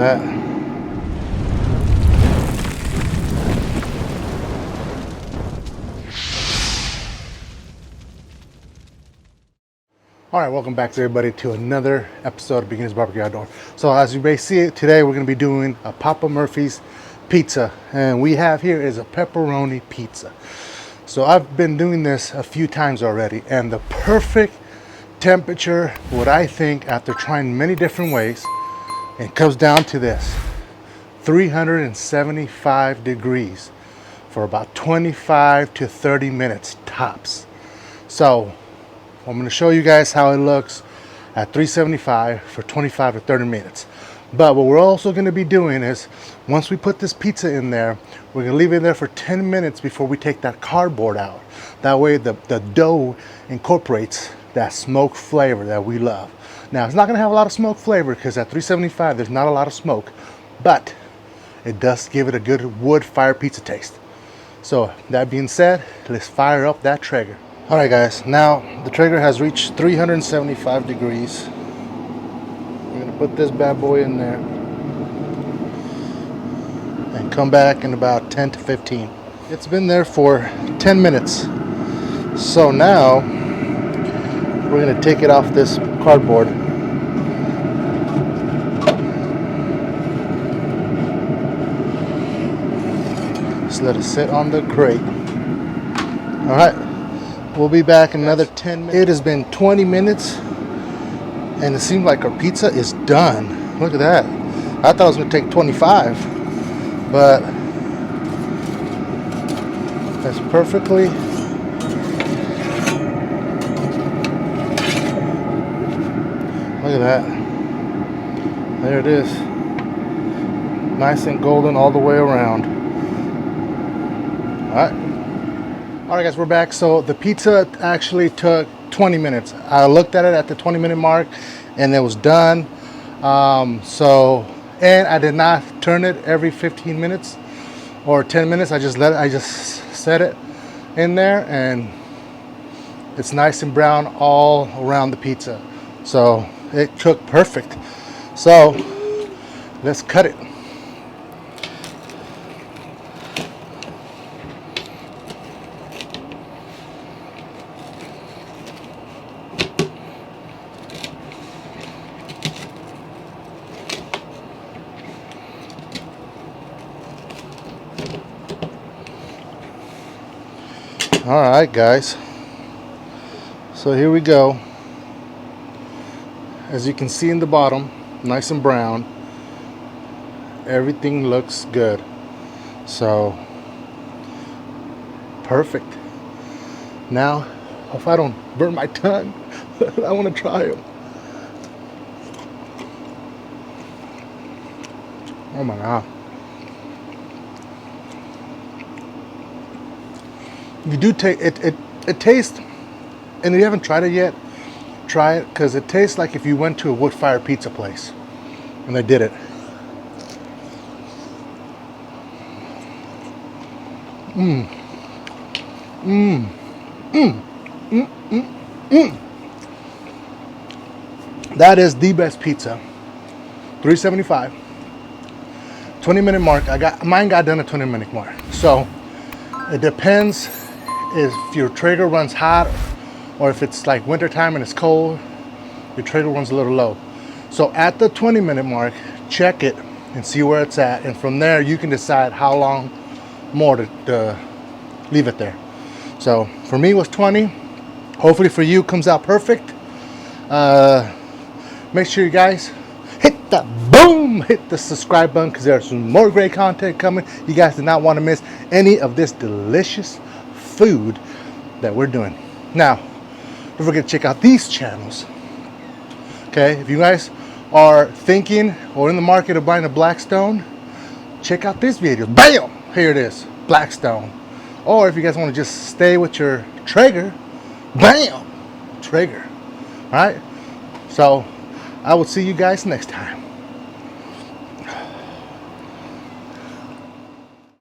that. All right, welcome back to everybody to another episode of Beginners Barbecue Outdoor. So as you may see it today, we're going to be doing a Papa Murphy's pizza, and we have here is a pepperoni pizza. So I've been doing this a few times already, and the perfect temperature, what I think after trying many different ways, it comes down to this: 375 degrees for about 25 to 30 minutes tops. So I'm going to show you guys how it looks at 375 for 25 to 30 minutes. But what we're also going to be doing is, once we put this pizza in there, we're going to leave it in there for 10 minutes before we take that cardboard out. That way the dough incorporates that smoke flavor that we love. Now, it's not going to have a lot of smoke flavor because at 375 there's not a lot of smoke, but it does give it a good wood fire pizza taste. So that being said, let's fire up that Traeger. All right, guys, now the Traeger has reached 375 degrees. We're gonna put this bad boy in there and come back in about 10 to 15. It's been there for 10 minutes. So now we're gonna take it off this cardboard. Just let it sit on the crate. All right. We'll be back in another 10 minutes. It has been 20 minutes and it seems like our pizza is done. Look at that. I thought it was going to take 25, but that's perfectly. Look at that. There it is. Nice and golden all the way around. All right. All right, guys, we're back. So the pizza actually took 20 minutes. I looked at it at the 20-minute mark and it was done. And I did not turn it every 15 minutes or 10 minutes. I just set it in there and it's nice and brown all around the pizza. So it cooked perfect. So let's cut it. All right, guys, so here we go. As you can see in the bottom, nice and brown, everything looks good. So perfect. Now, if I don't burn my tongue, I want to try them. Oh my God. You do take it. It tastes, and if you haven't tried it yet, try it, because it tastes like if you went to a wood fire pizza place and they did it. That is the best pizza. 375. 20-minute mark. Mine got done at 20-minute mark. So it depends if your Traeger runs hot or if it's like wintertime and it's cold, your Traeger runs a little low. So at the 20-minute mark, check it and see where it's at. And from there, you can decide how long more to leave it there. So for me, it was 20. Hopefully for you, it comes out perfect. Make sure you guys hit the subscribe button, because there's some more great content coming. You guys do not want to miss any of this delicious food that we're doing. Now, don't forget to check out these channels. Okay, if you guys are thinking or in the market of buying a Blackstone, check out this video. Bam! Here it is, Blackstone. Or if you guys want to just stay with your Traeger, bam! Traeger. All right. So I will see you guys next time.